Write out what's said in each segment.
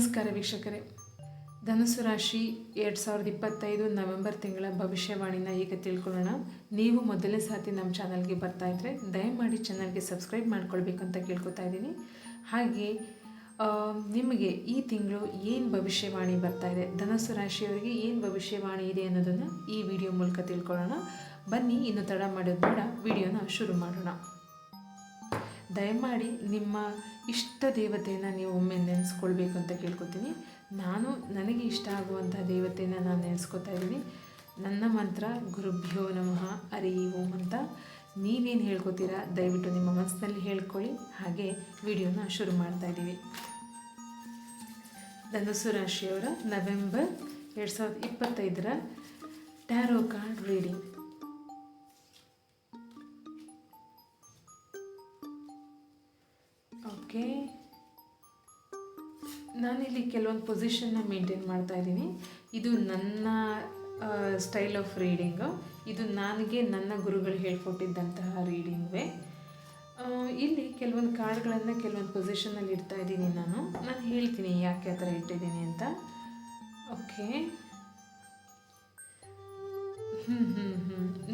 ನಮಸ್ಕಾರ ವೀಕ್ಷಕರೇ. ಧನುಸು ರಾಶಿ 2025 ನವೆಂಬರ್ ತಿಂಗಳ ಭವಿಷ್ಯವಾಣಿನ ಈಗ ತಿಳ್ಕೊಳ್ಳೋಣ. ನೀವು ಮೊದಲನೇ ಸಾತಿ ನಮ್ಮ ಚಾನಲ್ಗೆ ಬರ್ತಾ ಇದ್ದರೆ ದಯಮಾಡಿ ಚಾನಲ್ಗೆ ಸಬ್ಸ್ಕ್ರೈಬ್ ಮಾಡ್ಕೊಳ್ಬೇಕು ಅಂತ ಕೇಳ್ಕೊತಾ ಇದ್ದೀನಿ. ಹಾಗೆ ನಿಮಗೆ ಈ ತಿಂಗಳು ಏನು ಭವಿಷ್ಯವಾಣಿ ಬರ್ತಾ ಇದೆ, ಧನುಸು ರಾಶಿಯವರಿಗೆ ಏನು ಭವಿಷ್ಯವಾಣಿ ಇದೆ ಅನ್ನೋದನ್ನು ಈ ವಿಡಿಯೋ ಮೂಲಕ ತಿಳ್ಕೊಳ್ಳೋಣ. ಬನ್ನಿ, ಇನ್ನು ತಡ ಮಾಡೋದು ಬೇಡ, ವಿಡಿಯೋನ ಶುರು ಮಾಡೋಣ. ದಯಮಾಡಿ ನಿಮ್ಮ ಇಷ್ಟ ದೇವತೆಯನ್ನು ನೀವು ಒಮ್ಮೆ ನೆನೆಸ್ಕೊಳ್ಬೇಕು ಅಂತ ಕೇಳ್ಕೊತೀನಿ. ನನಗೆ ಇಷ್ಟ ಆಗುವಂಥ ದೇವತೆಯನ್ನು ನಾನು ನೆನೆಸ್ಕೊತಾ ಇದ್ದೀನಿ. ನನ್ನ ಮಂತ್ರ ಗುರುಭ್ಯೋ ನಮಃ ಹರಿ ಓಂ ಅಂತ. ನೀವೇನು ಹೇಳ್ಕೊತೀರಾ ದಯವಿಟ್ಟು ನಿಮ್ಮ ಮನಸ್ಸಿನಲ್ಲಿ ಹೇಳ್ಕೊಳ್ಳಿ. ಹಾಗೆ ವಿಡಿಯೋನ ಶುರು ಮಾಡ್ತಾ ಇದ್ದೀವಿ. ಧನುಸು ರಾಶಿಯವರ November 2025 tarot card reading. Okay, ನಾನಿಲ್ಲಿ ಕೆಲವೊಂದು ಪೊಸಿಷನ್ನ ಮೇಂಟೈನ್ ಮಾಡ್ತಾ ಇದ್ದೀನಿ. ಇದು ನನ್ನ ಸ್ಟೈಲ್ ಆಫ್ ರೀಡಿಂಗು. ಇದು ನನಗೆ ನನ್ನ ಗುರುಗಳು ಹೇಳ್ಕೊಟ್ಟಿದ್ದಂತಹ ರೀಡಿಂಗ್ವೇ. ಇಲ್ಲಿ ಕೆಲವೊಂದು ಕಾರ್ಡ್ಗಳನ್ನು ಕೆಲವೊಂದು ಪೊಸಿಷನಲ್ಲಿ ಇಡ್ತಾ ಇದ್ದೀನಿ. ನಾನು ಹೇಳ್ತೀನಿ ಯಾಕೆ ಆ ಥರ ಇಟ್ಟಿದ್ದೀನಿ ಅಂತ. ಓಕೆ,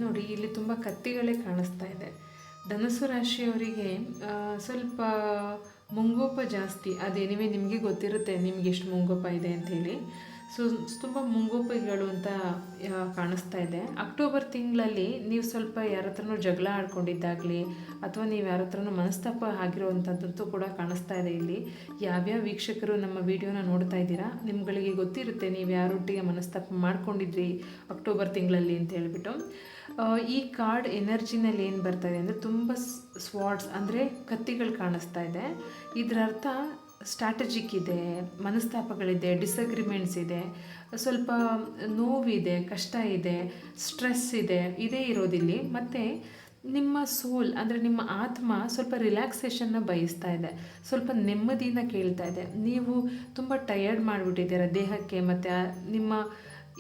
ನೋಡಿ, ಇಲ್ಲಿ ತುಂಬ ಕತ್ತಿಗಳೇ ಕಾಣಿಸ್ತಾ ಇದೆ. ಧನುಸು ರಾಶಿಯವರಿಗೆ ಸ್ವಲ್ಪ ಮುಂಗೋಪ ಜಾಸ್ತಿ. ಅದೇನಿವೆ ನಿಮಗೆ ಗೊತ್ತಿರುತ್ತೆ ನಿಮಗೆ ಎಷ್ಟು ಮುಂಗೋಪ ಇದೆ ಅಂಥೇಳಿ. ಸೊ ತುಂಬ ಮುಂಗೋಪಗಳು ಅಂತ ಕಾಣಿಸ್ತಾ ಇದೆ. ಅಕ್ಟೋಬರ್ ತಿಂಗಳಲ್ಲಿ ನೀವು ಸ್ವಲ್ಪ ಯಾರ ಹತ್ರನೂ ಜಗಳ ಆಡ್ಕೊಂಡಿದ್ದಾಗಲಿ ಅಥವಾ ನೀವು ಯಾರ ಹತ್ರನೂ ಮನಸ್ತಾಪ ಆಗಿರುವಂಥದ್ದು ಕೂಡ ಕಾಣಿಸ್ತಾ ಇದೆ. ಇಲ್ಲಿ ಯಾವ್ಯಾವ ವೀಕ್ಷಕರು ನಮ್ಮ ವಿಡಿಯೋನ ನೋಡ್ತಾ ಇದ್ದೀರಾ, ನಿಮ್ಗಳಿಗೆ ಗೊತ್ತಿರುತ್ತೆ ನೀವು ಯಾರೊಟ್ಟಿಗೆ ಮನಸ್ತಾಪ ಮಾಡ್ಕೊಂಡಿದ್ರಿ ಅಕ್ಟೋಬರ್ ತಿಂಗಳಲ್ಲಿ ಅಂತ ಹೇಳ್ಬಿಟ್ಟು. ಈ ಕಾರ್ಡ್ ಎನರ್ಜಿನಲ್ಲಿ ಏನು ಬರ್ತಾ ಇದೆ ಅಂದರೆ ತುಂಬ ಸ್ವಾಟ್ಸ್ ಅಂದರೆ ಕತ್ತಿಗಳು ಕಾಣಿಸ್ತಾ ಇದೆ. ಇದರ ಅರ್ಥ ಸ್ಟ್ರಾಟಜಿಕ್ ಇದೆ, ಮನಸ್ತಾಪಗಳಿದೆ, ಡಿಸಗ್ರಿಮೆಂಟ್ಸ್ ಇದೆ, ಸ್ವಲ್ಪ ನೋವಿದೆ, ಕಷ್ಟ ಇದೆ, ಸ್ಟ್ರೆಸ್ ಇದೆ, ಇದೇ ಇರೋದಿಲ್ಲಿ. ಮತ್ತು ನಿಮ್ಮ ಸೋಲ್ ಅಂದರೆ ನಿಮ್ಮ ಆತ್ಮ ಸ್ವಲ್ಪ ರಿಲ್ಯಾಕ್ಸೇಷನ್ನ ಬಯಸ್ತಾ ಇದೆ, ಸ್ವಲ್ಪ ನೆಮ್ಮದಿನ ಕೇಳ್ತಾ ಇದೆ. ನೀವು ತುಂಬ ಟಯರ್ಡ್ ಮಾಡಿಬಿಟ್ಟಿದ್ದೀರ ದೇಹಕ್ಕೆ, ಮತ್ತು ನಿಮ್ಮ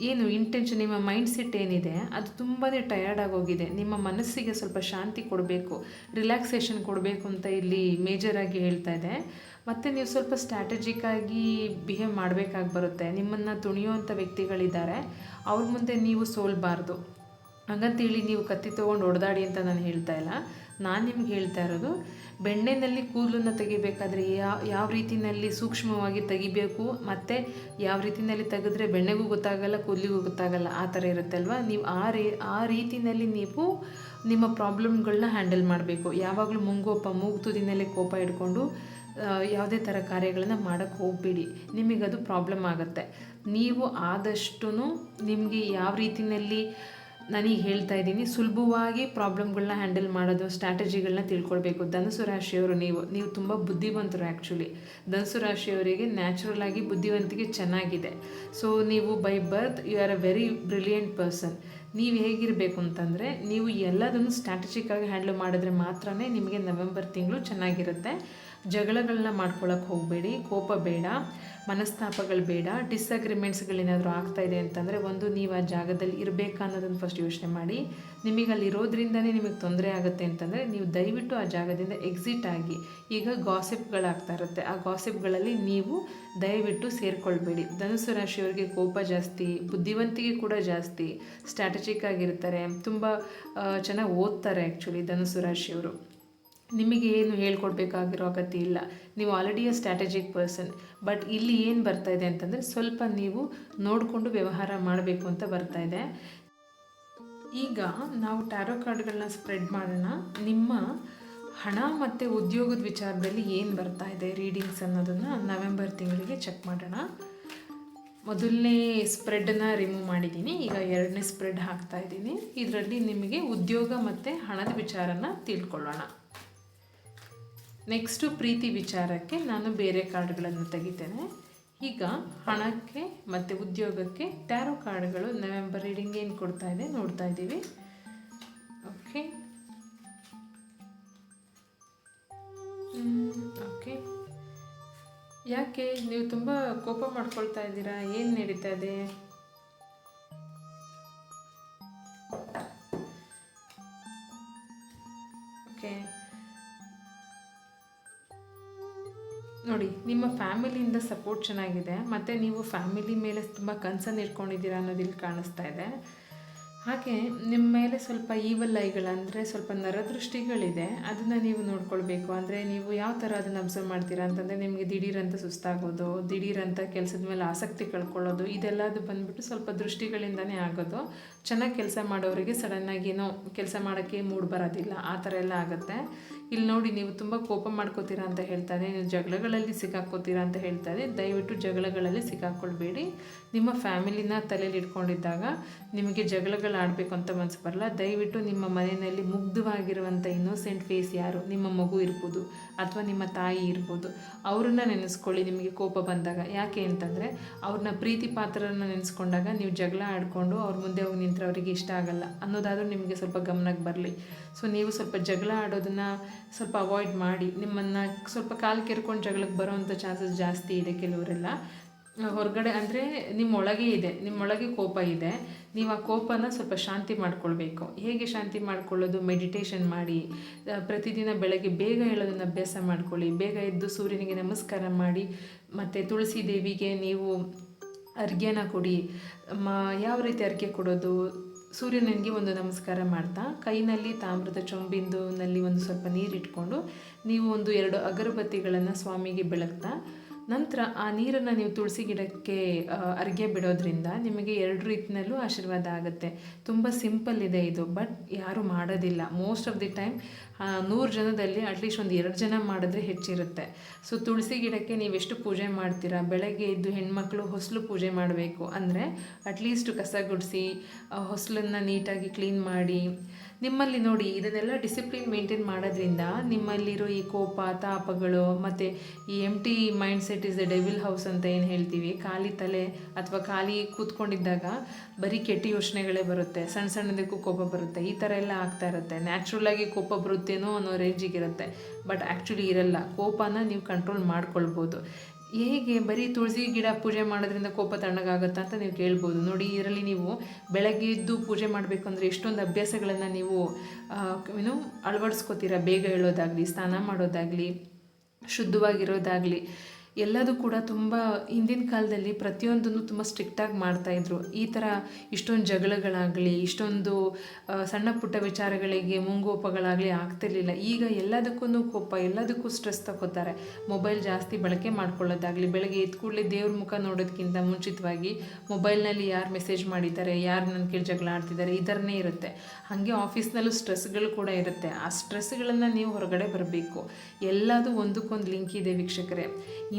ಏನು ಇಂಟೆನ್ಷನ್, ನಿಮ್ಮ ಮೈಂಡ್ ಸೆಟ್ ಏನಿದೆ ಅದು ತುಂಬಾ ಟಯರ್ಡ್ ಆಗೋಗಿದೆ. ನಿಮ್ಮ ಮನಸ್ಸಿಗೆ ಸ್ವಲ್ಪ ಶಾಂತಿ ಕೊಡಬೇಕು, ರಿಲ್ಯಾಕ್ಸೇಷನ್ ಕೊಡಬೇಕು ಅಂತ ಇಲ್ಲಿ ಮೇಜರಾಗಿ ಹೇಳ್ತಾ ಇದೆ. ಮತ್ತು ನೀವು ಸ್ವಲ್ಪ ಸ್ಟ್ರಾಟಜಿಕ್ಕಾಗಿ ಬಿಹೇವ್ ಮಾಡಬೇಕಾಗಿ ಬರುತ್ತೆ. ನಿಮ್ಮನ್ನು ತುಣಿಯುವಂಥ ವ್ಯಕ್ತಿಗಳಿದ್ದಾರೆ, ಅವ್ರ ಮುಂದೆ ನೀವು ಸೋಲ್ಬಾರ್ದು. ಹಾಗಂತೇಳಿ ನೀವು ಕತ್ತಿ ತೊಗೊಂಡು ಹೊಡೆದಾಡಿ ಅಂತ ನಾನು ಹೇಳ್ತಾ ಇಲ್ಲ. ನಾನು ನಿಮ್ಗೆ ಹೇಳ್ತಾ ಇರೋದು, ಬೆಣ್ಣೆನಲ್ಲಿ ಕೂದಲನ್ನು ತೆಗಿಬೇಕಾದ್ರೆ ಯಾವ ರೀತಿಯಲ್ಲಿ ಸೂಕ್ಷ್ಮವಾಗಿ ತೆಗಿಬೇಕು, ಮತ್ತು ಯಾವ ರೀತಿಯಲ್ಲಿ ತೆಗೆದ್ರೆ ಬೆಣ್ಣೆಗೂ ಗೊತ್ತಾಗಲ್ಲ, ಕೂದಲಿಗೂ ಗೊತ್ತಾಗಲ್ಲ, ಆ ಥರ ಇರುತ್ತೆ ಅಲ್ವಾ. ನೀವು ಆ ರೀತಿಯಲ್ಲಿ ನೀವು ನಿಮ್ಮ ಪ್ರಾಬ್ಲಮ್ಗಳನ್ನ ಹ್ಯಾಂಡಲ್ ಮಾಡಬೇಕು. ಯಾವಾಗಲೂ ಮೂಗು ತುದಿನಲ್ಲೇ ಕೋಪ ಇಟ್ಕೊಂಡು ಯಾವುದೇ ಥರ ಕಾರ್ಯಗಳನ್ನು ಮಾಡೋಕ್ಕೆ ಹೋಗಬೇಡಿ, ನಿಮಗದು ಪ್ರಾಬ್ಲಮ್ ಆಗುತ್ತೆ. ನೀವು ಆದಷ್ಟು ನಿಮಗೆ ಯಾವ ರೀತಿಯಲ್ಲಿ ನಾನೀಗ ಹೇಳ್ತಾ ಇದ್ದೀನಿ ಸುಲಭವಾಗಿ ಪ್ರಾಬ್ಲಮ್ಗಳನ್ನ ಹ್ಯಾಂಡಲ್ ಮಾಡೋದು, ಸ್ಟ್ರಾಟಜಿಗಳನ್ನ ತಿಳ್ಕೊಳ್ಬೇಕು. ಧನುಸು ರಾಶಿಯವರು ನೀವು ತುಂಬ ಬುದ್ಧಿವಂತರು. ಆ್ಯಕ್ಚುಲಿ ಧನುಸು ರಾಶಿಯವರಿಗೆ ನ್ಯಾಚುರಲ್ ಆಗಿ ಬುದ್ಧಿವಂತಿಕೆ ಚೆನ್ನಾಗಿದೆ. ಸೊ ನೀವು by birth you are a very brilliant person. ನೀವು ಹೇಗಿರಬೇಕು ಅಂತಂದರೆ, ನೀವು ಎಲ್ಲದನ್ನು ಸ್ಟ್ರಾಟಜಿಕ್ಕಾಗಿ ಹ್ಯಾಂಡಲ್ ಮಾಡಿದ್ರೆ ಮಾತ್ರ ನಿಮಗೆ ನವೆಂಬರ್ ತಿಂಗಳು ಚೆನ್ನಾಗಿರುತ್ತೆ. ಜಗಳಗಳನ್ನ ಮಾಡ್ಕೊಳ್ಳೋಕೆ ಹೋಗಬೇಡಿ, ಕೋಪ ಬೇಡ, ಮನಸ್ತಾಪಗಳು ಬೇಡ. ಡಿಸಗ್ರಿಮೆಂಟ್ಸ್ಗಳೇನಾದರೂ ಆಗ್ತಾಯಿದೆ ಅಂತಂದರೆ, ಒಂದು ನೀವು ಆ ಜಾಗದಲ್ಲಿ ಇರಬೇಕಾ ಅನ್ನೋದನ್ನು ಫಸ್ಟ್ ಯೋಚನೆ ಮಾಡಿ. ನಿಮಗೆ ಅಲ್ಲಿ ಇರೋದ್ರಿಂದನೇ ನಿಮಗೆ ತೊಂದರೆ ಆಗುತ್ತೆ ಅಂತಂದರೆ ನೀವು ದಯವಿಟ್ಟು ಆ ಜಾಗದಿಂದ ಎಕ್ಸಿಟ್ ಆಗಿ. ಈಗ ಗಾಸಿಪ್ಗಳಾಗ್ತಾ ಇರುತ್ತೆ, ಆ ಗಾಸಿಪ್ಗಳಲ್ಲಿ ನೀವು ದಯವಿಟ್ಟು ಸೇರಿಕೊಳ್ಬೇಡಿ. ಧನುಸು ರಾಶಿಯವರಿಗೆ ಕೋಪ ಜಾಸ್ತಿ, ಬುದ್ಧಿವಂತಿಕೆ ಕೂಡ ಜಾಸ್ತಿ, ಸ್ಟ್ರಾಟಜಿಕ್ ಆಗಿರ್ತಾರೆ, ತುಂಬ ಚೆನ್ನಾಗಿ ಓದ್ತಾರೆ. ಆ್ಯಕ್ಚುಲಿ ಧನುಸು ರಾಶಿಯವರು ನಿಮಗೆ ಏನು ಹೇಳ್ಕೊಡ್ಬೇಕಾಗಿರೋ ಅಗತ್ಯ ಇಲ್ಲ. ನೀವು ಆಲ್ರೆಡಿ ಸ್ಟ್ರಾಟಜಿಕ್ ಪರ್ಸನ್. ಬಟ್ ಇಲ್ಲಿ ಏನು ಬರ್ತಾ ಇದೆ ಅಂತಂದರೆ, ಸ್ವಲ್ಪ ನೀವು ನೋಡಿಕೊಂಡು ವ್ಯವಹಾರ ಮಾಡಬೇಕು ಅಂತ ಬರ್ತಾ ಇದೆ. ಈಗ ನಾವು ಟ್ಯಾರೋ ಕಾರ್ಡ್ಗಳನ್ನ ಸ್ಪ್ರೆಡ್ ಮಾಡೋಣ. ನಿಮ್ಮ ಹಣ ಮತ್ತು ಉದ್ಯೋಗದ ವಿಚಾರದಲ್ಲಿ ಏನು ಬರ್ತಾ ಇದೆ ರೀಡಿಂಗ್ಸ್ ಅನ್ನೋದನ್ನು ನವೆಂಬರ್ ತಿಂಗಳಿಗೆ ಚೆಕ್ ಮಾಡೋಣ. ಮೊದಲನೇ ಸ್ಪ್ರೆಡನ್ನು ರಿಮೂವ್ ಮಾಡಿದ್ದೀನಿ, ಈಗ ಎರಡನೇ ಸ್ಪ್ರೆಡ್ ಹಾಕ್ತಾ ಇದ್ದೀನಿ. ಇದರಲ್ಲಿ ನಿಮಗೆ ಉದ್ಯೋಗ ಮತ್ತು ಹಣದ ವಿಚಾರನ ತಿಳ್ಕೊಳ್ಳೋಣ. ನೆಕ್ಸ್ಟು ಪ್ರೀತಿ ವಿಚಾರಕ್ಕೆ ನಾನು ಬೇರೆ ಕಾರ್ಡ್ಗಳನ್ನು ತೆಗಿತೇನೆ. ಈಗ ಹಣಕ್ಕೆ ಮತ್ತು ಉದ್ಯೋಗಕ್ಕೆ ಟ್ಯಾರೋ ಕಾರ್ಡ್ಗಳು ನವೆಂಬರ್ ರೀಡಿಂಗ್ ಏನು ಕೊಡ್ತಾ ಇದೆ ನೋಡ್ತಾ ಇದ್ದೀವಿ. ಓಕೆ ಓಕೆ ಯಾಕೆ ನೀವು ತುಂಬ ಕೋಪ ಮಾಡ್ಕೊಳ್ತಾ ಇದ್ದೀರಾ, ಏನು ನಡೀತಾ ಇದೆ? ಓಕೆ ನೋಡಿ, ನಿಮ್ಮ ಫ್ಯಾಮಿಲಿಯಿಂದ ಸಪೋರ್ಟ್ ಚೆನ್ನಾಗಿದೆ, ಮತ್ತು ನೀವು ಫ್ಯಾಮಿಲಿ ಮೇಲೆ ತುಂಬ ಕನ್ಸರ್ನ್ ಇಟ್ಕೊಂಡಿದ್ದೀರಾ ಅನ್ನೋದು ಇಲ್ಲಿ ಕಾಣಿಸ್ತಾ ಇದೆ. ಹಾಗೆ ನಿಮ್ಮ ಮೇಲೆ ಸ್ವಲ್ಪ ಈವಲ್ ಐಗಳಂದರೆ ಸ್ವಲ್ಪ ನರದೃಷ್ಟಿಗಳಿದೆ, ಅದನ್ನು ನೀವು ನೋಡ್ಕೊಳ್ಬೇಕು. ಅಂದರೆ ನೀವು ಯಾವ ಥರ ಅದನ್ನು ಅಬ್ಸರ್ವ್ ಮಾಡ್ತೀರಾ ಅಂತಂದರೆ, ನಿಮಗೆ ದಿಢೀರಂತ ಸುಸ್ತಾಗೋದು, ದಿಢೀರಂತ ಕೆಲಸದ ಮೇಲೆ ಆಸಕ್ತಿ ಕಳ್ಕೊಳ್ಳೋದು, ಇದೆಲ್ಲದು ಬಂದ್ಬಿಟ್ಟು ಸ್ವಲ್ಪ ದೃಷ್ಟಿಗಳಿಂದನೇ ಆಗೋದು. ಚೆನ್ನಾಗಿ ಕೆಲಸ ಮಾಡೋರಿಗೆ ಸಡನ್ನಾಗಿ ಏನೋ ಕೆಲಸ ಮಾಡೋಕ್ಕೆ ಮೂಡ್ ಬರೋದಿಲ್ಲ, ಆ ಥರ ಎಲ್ಲ ಆಗುತ್ತೆ. ಇಲ್ಲಿ ನೋಡಿ, ನೀವು ತುಂಬ ಕೋಪ ಮಾಡ್ಕೋತೀರಾ ಅಂತ ಹೇಳ್ತಾರೆ, ನೀವು ಜಗಳಗಳಲ್ಲಿ ಸಿಕ್ಕಾಕ್ಕೋತೀರಾ ಅಂತ ಹೇಳ್ತಾರೆ. ದಯವಿಟ್ಟು ಜಗಳಗಳಲ್ಲಿ ಸಿಕ್ಕಾಕ್ಕೊಳ್ಬೇಡಿ. ನಿಮ್ಮ ಫ್ಯಾಮಿಲಿನ ತಲೆಯಲ್ಲಿ ಇಟ್ಕೊಂಡಿದ್ದಾಗ ನಿಮಗೆ ಜಗಳಗಳು ಆಡಬೇಕು ಅಂತ ಮನಸ್ಸು ಬರಲ್ಲ. ದಯವಿಟ್ಟು ನಿಮ್ಮ ಮನೆಯಲ್ಲಿ ಮುಗ್ಧವಾಗಿರುವಂಥ ಇನ್ನೋಸೆಂಟ್ ಫೇಸ್ ಯಾರು, ನಿಮ್ಮ ಮಗು ಇರ್ಬೋದು ಅಥವಾ ನಿಮ್ಮ ತಾಯಿ ಇರ್ಬೋದು, ಅವ್ರನ್ನ ನೆನೆಸ್ಕೊಳ್ಳಿ ನಿಮಗೆ ಕೋಪ ಬಂದಾಗ. ಯಾಕೆ ಅಂತಂದರೆ, ಅವ್ರನ್ನ ಪ್ರೀತಿ ಪಾತ್ರರನ್ನ ನೆನೆಸ್ಕೊಂಡಾಗ ನೀವು ಜಗಳ ಆಡಿಕೊಂಡು ಅವ್ರ ಮುಂದೆ ಹೋಗಿ ನಿಂತರೆ ಅವರಿಗೆ ಇಷ್ಟ ಆಗಲ್ಲ ಅನ್ನೋದಾದರೂ ನಿಮಗೆ ಸ್ವಲ್ಪ ಗಮನಕ್ಕೆ ಬರಲಿ. ಸೊ ನೀವು ಸ್ವಲ್ಪ ಜಗಳ ಆಡೋದನ್ನು ಸ್ವಲ್ಪ ಅವಾಯ್ಡ್ ಮಾಡಿ. ನಿಮ್ಮನ್ನು ಸ್ವಲ್ಪ ಕಾಲು ಕೆರ್ಕೊಂಡು ಜಗಳಕ್ಕೆ ಬರೋವಂಥ ಚಾನ್ಸಸ್ ಜಾಸ್ತಿ ಇದೆ. ಕೆಲವರೆಲ್ಲ ಹೊರಗಡೆ ಅಂದರೆ ನಿಮ್ಮೊಳಗೆ ಇದೆ, ನಿಮ್ಮೊಳಗೆ ಕೋಪ ಇದೆ, ನೀವು ಆ ಕೋಪನ ಸ್ವಲ್ಪ ಶಾಂತಿ ಮಾಡ್ಕೊಳ್ಬೇಕು. ಹೇಗೆ ಶಾಂತಿ ಮಾಡ್ಕೊಳ್ಳೋದು? ಮೆಡಿಟೇಷನ್ ಮಾಡಿ, ಪ್ರತಿದಿನ ಬೆಳಗ್ಗೆ ಬೇಗ ಹೇಳೋದನ್ನು ಅಭ್ಯಾಸ ಮಾಡ್ಕೊಳ್ಳಿ. ಬೇಗ ಎದ್ದು ಸೂರ್ಯನಿಗೆ ನಮಸ್ಕಾರ ಮಾಡಿ, ಮತ್ತು ತುಳಸಿ ದೇವಿಗೆ ನೀವು ಅರ್ಘ್ಯನ ಕೊಡಿ. ಯಾವ ರೀತಿ ಅರ್ಘ್ಯ ಕೊಡೋದು? ಸೂರ್ಯನಿಗೆ ಒಂದು ನಮಸ್ಕಾರ ಮಾಡ್ತಾ, ಕೈನಲ್ಲಿ ತಾಮ್ರದ ಚೊಂಬಿಂದುನಲ್ಲಿ ಒಂದು ಸ್ವಲ್ಪ ನೀರಿಟ್ಕೊಂಡು ನೀವು 1-2 ಅಗರಬತ್ತಿಗಳನ್ನು ಸ್ವಾಮಿಗೆ ಬೆಳಗ್ತಾ, ನಂತರ ಆ ನೀರನ್ನು ನೀವು ತುಳಸಿ ಗಿಡಕ್ಕೆ ಅರ್ಘ್ಯ ಬಿಡೋದ್ರಿಂದ ನಿಮಗೆ 2 ರೀತಿಯಲ್ಲೂ ಆಶೀರ್ವಾದ ಆಗುತ್ತೆ. ತುಂಬ ಸಿಂಪಲ್ ಇದೆ ಇದು, ಬಟ್ ಯಾರೂ ಮಾಡೋದಿಲ್ಲ. ಮೋಸ್ಟ್ ಆಫ್ ದಿ ಟೈಮ್ 100 ಜನದಲ್ಲಿ ಅಟ್ಲೀಸ್ಟ್ 1-2 ಜನ ಮಾಡಿದ್ರೆ ಹೆಚ್ಚಿರುತ್ತೆ. ಸೊ ತುಳಸಿ ಗಿಡಕ್ಕೆ ನೀವೆಷ್ಟು ಪೂಜೆ ಮಾಡ್ತೀರಾ? ಬೆಳಗ್ಗೆ ಎದ್ದು ಹೆಣ್ಮಕ್ಳು ಹೊಸಲು ಪೂಜೆ ಮಾಡಬೇಕು ಅಂದರೆ ಅಟ್ಲೀಸ್ಟ್ ಕಸ ಗುಡಿಸಿ ಹೊಸಲನ್ನು ನೀಟಾಗಿ ಕ್ಲೀನ್ ಮಾಡಿ. ನಿಮ್ಮಲ್ಲಿ ನೋಡಿ, ಇದನ್ನೆಲ್ಲ ಡಿಸಿಪ್ಲಿನ್ ಮೇಂಟೈನ್ ಮಾಡೋದ್ರಿಂದ ನಿಮ್ಮಲ್ಲಿರೋ ಈ ಕೋಪ ತಾಪಗಳು ಮತ್ತು ಈ empty mindset is the devil house ಅಂತ ಏನು ಹೇಳ್ತೀವಿ, ಖಾಲಿ ತಲೆ ಅಥವಾ ಖಾಲಿ ಕೂತ್ಕೊಂಡಿದ್ದಾಗ ಬರೀ ಕೆಟ್ಟ ಯೋಚನೆಗಳೇ ಬರುತ್ತೆ, ಸಣ್ಣ ಸಣ್ಣದಕ್ಕೂ ಕೋಪ ಬರುತ್ತೆ, ಈ ಥರ ಎಲ್ಲ ಆಗ್ತಾ ಇರುತ್ತೆ. ನ್ಯಾಚುರಲಾಗಿ ಕೋಪ ಬರುತ್ತೇನೋ ಅನ್ನೋ ರೇಂಜಿಗಿರುತ್ತೆ, ಬಟ್ ಆ್ಯಕ್ಚುಲಿ ಇರಲ್ಲ. ಕೋಪನ ನೀವು ಕಂಟ್ರೋಲ್ ಮಾಡ್ಕೊಳ್ಬೋದು. ಹೇಗೆ? ಬರೀ ತುಳಸಿ ಗಿಡ ಪೂಜೆ ಮಾಡೋದ್ರಿಂದ ಕೋಪ ತಣ್ಣಗಾಗುತ್ತಾ ಅಂತ ನೀವು ಕೇಳ್ಬೋದು. ನೋಡಿ, ಇದರಲ್ಲಿ ನೀವು ಬೆಳಗ್ಗೆ ಎದ್ದು ಪೂಜೆ ಮಾಡಬೇಕು ಅಂದರೆ ಎಷ್ಟೊಂದು ಅಭ್ಯಾಸಗಳನ್ನು ನೀವು ಅಳವಡಿಸ್ಕೋತೀರ. ಬೇಗ ಹೇಳೋದಾಗಲಿ, ಸ್ನಾನ ಮಾಡೋದಾಗಲಿ, ಶುದ್ಧವಾಗಿರೋದಾಗಲಿ, ಎಲ್ಲದೂ ಕೂಡ ತುಂಬ ಹಿಂದಿನ ಕಾಲದಲ್ಲಿ ಪ್ರತಿಯೊಂದನ್ನು ತುಂಬ ಸ್ಟ್ರಿಕ್ಟಾಗಿ ಮಾಡ್ತಾಯಿದ್ರು. ಈ ಥರ ಇಷ್ಟೊಂದು ಜಗಳಗಳಾಗಲಿ, ಇಷ್ಟೊಂದು ಸಣ್ಣ ಪುಟ್ಟ ವಿಚಾರಗಳಿಗೆ ಮುಂಗೋಪಗಳಾಗಲಿ ಆಗ್ತಿರ್ಲಿಲ್ಲ. ಈಗ ಎಲ್ಲದಕ್ಕೂ ಕೋಪ, ಎಲ್ಲದಕ್ಕೂ ಸ್ಟ್ರೆಸ್ ತಗೋತಾರೆ. ಮೊಬೈಲ್ ಜಾಸ್ತಿ ಬಳಕೆ ಮಾಡ್ಕೊಳ್ಳೋದಾಗಲಿ, ಬೆಳಗ್ಗೆ ಎದ್ದು ಕೂಡಲೇ ದೇವ್ರ ಮುಖ ನೋಡೋದಕ್ಕಿಂತ ಮುಂಚಿತವಾಗಿ ಮೊಬೈಲ್ನಲ್ಲಿ ಯಾರು ಮೆಸೇಜ್ ಮಾಡಿದ್ದಾರೆ, ಯಾರು ನನ್ನ ಕೇಳಿ ಜಗಳ ಆಡ್ತಿದ್ದಾರೆ, ಇದರನ್ನೇ ಇರುತ್ತೆ. ಹಾಗೆ ಆಫೀಸ್ನಲ್ಲೂ ಸ್ಟ್ರೆಸ್ಗಳು ಕೂಡ ಇರುತ್ತೆ. ಆ ಸ್ಟ್ರೆಸ್ಗಳನ್ನು ನೀವು ಹೊರಗಡೆ ಬರಬೇಕು. ಎಲ್ಲದೂ ಒಂದಕ್ಕೊಂದು ಲಿಂಕ್ ಇದೆ ವೀಕ್ಷಕರೇ.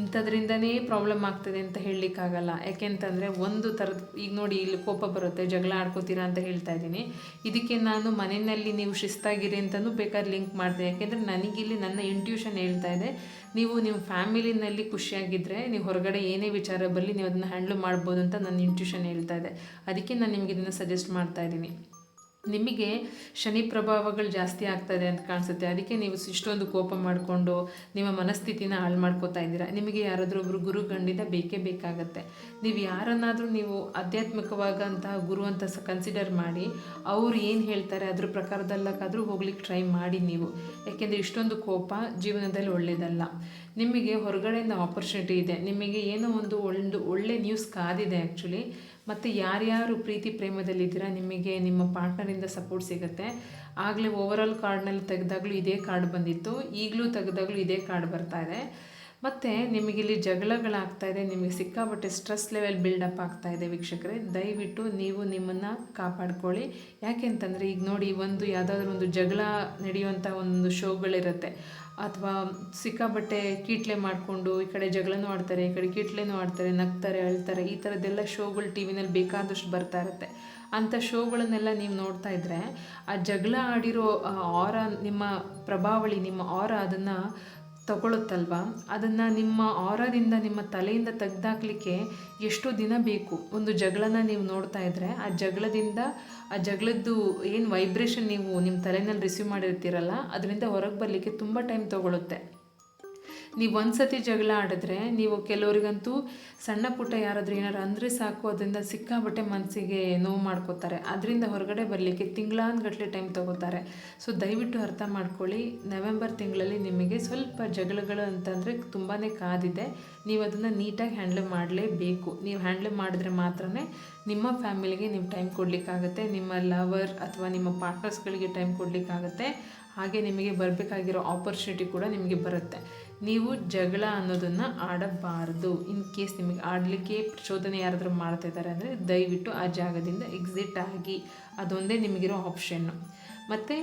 ಇಂಥದ್ರಿಂದನೇ ಪ್ರಾಬ್ಲಮ್ ಆಗ್ತದೆ ಅಂತ ಹೇಳಲಿಕ್ಕಾಗಲ್ಲ. ಯಾಕೆಂತಂದರೆ ಒಂದು ಥರದ, ಈಗ ನೋಡಿ, ಇಲ್ಲಿ ಕೋಪ ಬರುತ್ತೆ, ಜಗಳ ಆಡ್ಕೋತೀರಾ ಅಂತ ಹೇಳ್ತಾ ಇದ್ದೀನಿ. ಇದಕ್ಕೆ ನಾನು ಮನೆಯಲ್ಲಿ ನೀವು ಶಿಸ್ತಾಗಿರಿ ಅಂತಲೂ ಬೇಕಾದ್ರೆ ಲಿಂಕ್ ಮಾಡ್ತೀನಿ. ಯಾಕೆಂದರೆ ನನಗಿಲ್ಲಿ ನನ್ನ ಇಂಟ್ಯೂಷನ್ ಹೇಳ್ತಾ ಇದೆ, ನೀವು ನಿಮ್ಮ ಫ್ಯಾಮಿಲಿನಲ್ಲಿ ಖುಷಿಯಾಗಿದ್ದರೆ ನೀವು ಹೊರಗಡೆ ಏನೇ ವಿಚಾರ ಬರಲಿ ನೀವು ಅದನ್ನು ಹ್ಯಾಂಡ್ಲ್ ಮಾಡ್ಬೋದು ಅಂತ ನನ್ನ ಇಂಟ್ಯೂಷನ್ ಹೇಳ್ತಾ ಇದೆ. ಅದಕ್ಕೆ ನಾನು ನಿಮಗೆ ಇದನ್ನು ಸಜೆಸ್ಟ್ ಮಾಡ್ತಾ ಇದ್ದೀನಿ. ನಿಮಗೆ ಶನಿ ಪ್ರಭಾವಗಳು ಜಾಸ್ತಿ ಆಗ್ತಾಯಿದೆ ಅಂತ ಕಾಣಿಸುತ್ತೆ. ಅದಕ್ಕೆ ನೀವು ಇಷ್ಟೊಂದು ಕೋಪ ಮಾಡಿಕೊಂಡು ನಿಮ್ಮ ಮನಸ್ಥಿತಿನ ಹಾಳು ಮಾಡ್ಕೋತಾ ಇದ್ದೀರಾ. ನಿಮಗೆ ಯಾರಾದರೂ ಒಬ್ಬರು ಗುರು ಖಂಡಿತ ಬೇಕೇ ಬೇಕಾಗತ್ತೆ. ನೀವು ಯಾರನ್ನಾದರೂ ನೀವು ಆಧ್ಯಾತ್ಮಿಕವಾದಂತಹ ಗುರು ಅಂತ ಕನ್ಸಿಡರ್ ಮಾಡಿ ಅವರು ಏನು ಹೇಳ್ತಾರೆ ಅದ್ರ ಪ್ರಕಾರದಲ್ಲಕ್ಕಾದರೂ ಹೋಗ್ಲಿಕ್ಕೆ ಟ್ರೈ ಮಾಡಿ ನೀವು. ಯಾಕೆಂದರೆ ಇಷ್ಟೊಂದು ಕೋಪ ಜೀವನದಲ್ಲಿ ಒಳ್ಳೆಯದಲ್ಲ. ನಿಮಗೆ ಹೊರಗಡೆಯಿಂದ ಆಪರ್ಚುನಿಟಿ ಇದೆ, ನಿಮಗೆ ಏನೋ ಒಂದು ಒಳ್ಳೆ ನ್ಯೂಸ್ ಕಾದಿದೆ ಆ್ಯಕ್ಚುಲಿ. ಮತ್ತು ಯಾರ್ಯಾರು ಪ್ರೀತಿ ಪ್ರೇಮದಲ್ಲಿದ್ದೀರಾ ನಿಮಗೆ ನಿಮ್ಮ ಪಾರ್ಟ್ನರಿಂದ ಸಪೋರ್ಟ್ ಸಿಗುತ್ತೆ. ಆಗಲೇ ಓವರಾಲ್ ಕಾರ್ಡ್ನಲ್ಲಿ ತೆಗೆದಾಗಲೂ ಇದೇ ಕಾರ್ಡ್ ಬಂದಿತ್ತು, ಈಗಲೂ ತೆಗೆದಾಗಲೂ ಇದೇ ಕಾರ್ಡ್ ಬರ್ತಾ ಇದೆ. ಮತ್ತು ನಿಮಗಿಲ್ಲಿ ಜಗಳಗಳಾಗ್ತಾಯಿದೆ, ನಿಮಗೆ ಸಿಕ್ಕಾಪಟ್ಟೆ ಸ್ಟ್ರೆಸ್ ಲೆವೆಲ್ ಬಿಲ್ಡಪ್ ಆಗ್ತಾಯಿದೆ ವೀಕ್ಷಕರೇ. ದಯವಿಟ್ಟು ನೀವು ನಿಮ್ಮನ್ನು ಕಾಪಾಡ್ಕೊಳ್ಳಿ. ಯಾಕೆ ಅಂತಂದರೆ ಈಗ ನೋಡಿ, ಯಾವುದಾದ್ರೂ ಒಂದು ಜಗಳ ನಡೆಯುವಂಥ ಒಂದು ಶೋಗಳಿರುತ್ತೆ, ಅಥವಾ ಸಿಕ್ಕಾಪಟ್ಟೆ ಕೀಟ್ಲೆ ಮಾಡಿಕೊಂಡು ಈ ಕಡೆ ಜಗಳನೂ ಆಡ್ತಾರೆ, ಈ ಕಡೆ ಕೀಟ್ಲೆನೂ ಆಡ್ತಾರೆ, ನಗ್ತಾರೆ, ಅಳ್ತಾರೆ, ಈ ಥರದ್ದೆಲ್ಲ ಶೋಗಳು ಟಿ ವಿನಲ್ಲಿ ಬೇಕಾದಷ್ಟು ಬರ್ತಾ ಇರುತ್ತೆ. ಅಂಥ ಶೋಗಳನ್ನೆಲ್ಲ ನೀವು ನೋಡ್ತಾ ಇದ್ದರೆ ಆ ಜಗಳ ಆಡಿರೋ ಆರ, ನಿಮ್ಮ ಪ್ರಭಾವಳಿ, ನಿಮ್ಮ ಆರ ಅದನ್ನು ತಗೊಳುತ್ತಲ್ವ, ಅದನ್ನು ನಿಮ್ಮ ಆರದಿಂದ ನಿಮ್ಮ ತಲೆಯಿಂದ ತೆಗೆದಾಕ್ಲಿಕ್ಕೆ ಎಷ್ಟೋ ದಿನ ಬೇಕು. ಒಂದು ಜಗಳನ ನೀವು ನೋಡ್ತಾ ಇದ್ದರೆ ಆ ಜಗಳದ್ದು ಏನು ವೈಬ್ರೇಷನ್ ನೀವು ನಿಮ್ಮ ತಲೆಯಲ್ಲಿ ರಿಸೀವ್ ಮಾಡಿರ್ತೀರಲ್ಲ, ಅದರಿಂದ ಹೊರಗೆ ಬರಲಿಕ್ಕೆ ತುಂಬ ಟೈಮ್ ತೊಗೊಳುತ್ತೆ. ನೀವು ಒಂದು ಸತಿ ಜಗಳ ಆಡಿದ್ರೆ ನೀವು ಕೆಲವರಿಗಂತೂ ಸಣ್ಣ ಪುಟ್ಟ ಯಾರಾದರೂ ಏನಾರು ಅಂದರೆ ಸಾಕು ಅದರಿಂದ ಸಿಕ್ಕಾಬಟ್ಟೆ ಮನಸ್ಸಿಗೆ ನೋವು ಮಾಡ್ಕೋತಾರೆ. ಅದರಿಂದ ಹೊರಗಡೆ ಬರಲಿಕ್ಕೆ ತಿಂಗಳಾನ್ಗಟ್ಟಲೆ ಟೈಮ್ ತೊಗೋತಾರೆ. ಸೊ ದಯವಿಟ್ಟು ಅರ್ಥ ಮಾಡ್ಕೊಳ್ಳಿ, ನವೆಂಬರ್ ತಿಂಗಳಲ್ಲಿ ನಿಮಗೆ ಸ್ವಲ್ಪ ಜಗಳಗಳು ಅಂತಂದರೆ ತುಂಬಾ ಕಾದಿದೆ. ನೀವು ಅದನ್ನು ನೀಟಾಗಿ ಹ್ಯಾಂಡಲ್ ಮಾಡಲೇಬೇಕು. ನೀವು ಹ್ಯಾಂಡಲ್ ಮಾಡಿದ್ರೆ ಮಾತ್ರ ನಿಮ್ಮ ಫ್ಯಾಮಿಲಿಗೆ ನೀವು ಟೈಮ್ ಕೊಡಲಿಕ್ಕಾಗುತ್ತೆ, ನಿಮ್ಮ ಲವರ್ ಅಥವಾ ನಿಮ್ಮ ಪಾರ್ಟ್ನರ್ಸ್ಗಳಿಗೆ ಟೈಮ್ ಕೊಡಲಿಕ್ಕಾಗುತ್ತೆ. ಹಾಗೆ ನಿಮಗೆ ಬರಬೇಕಾಗಿರೋ ಆಪರ್ಚುನಿಟಿ ಕೂಡ ನಿಮಗೆ ಬರುತ್ತೆ. ನೀವು ಜಗಳ ಅನ್ನೋದನ್ನು ಆಡಬಾರ್ದು. ಇನ್ ಕೇಸ್ ನಿಮಗೆ ಆಡಲಿಕ್ಕೆ ಪ್ರಚೋದನೆ ಯಾರಾದರೂ ಮಾಡ್ತಾಯಿದ್ದಾರೆ ಅಂದರೆ ದಯವಿಟ್ಟು ಆ ಜಾಗದಿಂದ ಎಕ್ಸಿಟ್ ಆಗಿ. ಅದೊಂದೇ ನಿಮಗಿರೋ ಆಪ್ಷನ್ನು. ಮತ್ತು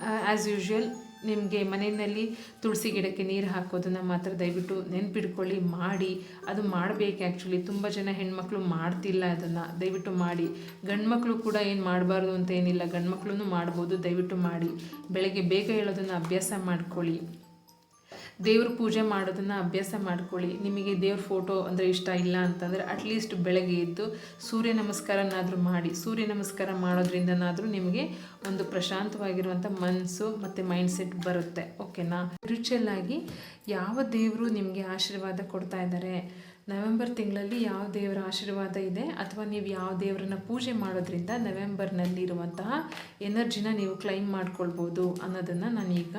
ಆ್ಯಸ್ ಯೂಶ್ವಲ್ ನಿಮಗೆ ಮನೆಯಲ್ಲಿ ತುಳಸಿ ಗಿಡಕ್ಕೆ ನೀರು ಹಾಕೋದನ್ನು ಮಾತ್ರ ದಯವಿಟ್ಟು ನೆನ್ಪಿಟ್ಕೊಳ್ಳಿ, ಮಾಡಿ. ಅದು ಮಾಡಬೇಕು. ಆ್ಯಕ್ಚುಲಿ ತುಂಬ ಜನ ಹೆಣ್ಮಕ್ಳು ಮಾಡ್ತಿಲ್ಲ ಅದನ್ನು, ದಯವಿಟ್ಟು ಮಾಡಿ. ಗಂಡ್ಮಕ್ಳು ಕೂಡ ಏನು ಮಾಡಬಾರ್ದು ಅಂತ ಏನಿಲ್ಲ, ಗಂಡ್ಮಕ್ಳು ಮಾಡ್ಬೋದು, ದಯವಿಟ್ಟು ಮಾಡಿ. ಬೆಳಗ್ಗೆ ಬೇಗ ಹೇಳೋದನ್ನು ಅಭ್ಯಾಸ ಮಾಡ್ಕೊಳ್ಳಿ. ದೇವ್ರ ಪೂಜೆ ಮಾಡೋದನ್ನು ಅಭ್ಯಾಸ ಮಾಡ್ಕೊಳ್ಳಿ. ನಿಮಗೆ ದೇವ್ರ ಫೋಟೋ ಅಂದರೆ ಇಷ್ಟ ಇಲ್ಲ ಅಂತಂದರೆ ಅಟ್ಲೀಸ್ಟ್ ಬೆಳಗ್ಗೆ ಎದ್ದು ಸೂರ್ಯ ನಮಸ್ಕಾರನಾದರೂ ಮಾಡಿ. ಸೂರ್ಯ ನಮಸ್ಕಾರ ಮಾಡೋದ್ರಿಂದನಾದರೂ ನಿಮಗೆ ಒಂದು ಪ್ರಶಾಂತವಾಗಿರುವಂಥ ಮನಸ್ಸು ಮತ್ತು ಮೈಂಡ್ಸೆಟ್ ಬರುತ್ತೆ. ಓಕೆನಾ? ಸ್ಪಿರಿಚುವಲ್ ಆಗಿ ಯಾವ ದೇವರು ನಿಮಗೆ ಆಶೀರ್ವಾದ ಕೊಡ್ತಾ ಇದ್ದಾರೆ, ನವೆಂಬರ್ ತಿಂಗಳಲ್ಲಿ ಯಾವ ದೇವರ ಆಶೀರ್ವಾದ ಇದೆ, ಅಥವಾ ನೀವು ಯಾವ ದೇವರನ್ನ ಪೂಜೆ ಮಾಡೋದ್ರಿಂದ ನವೆಂಬರ್ನಲ್ಲಿರುವಂತಹ ಎನರ್ಜಿನ ನೀವು ಕ್ಲೈಮ್ ಮಾಡ್ಕೊಳ್ಬೋದು ಅನ್ನೋದನ್ನು ನಾನೀಗ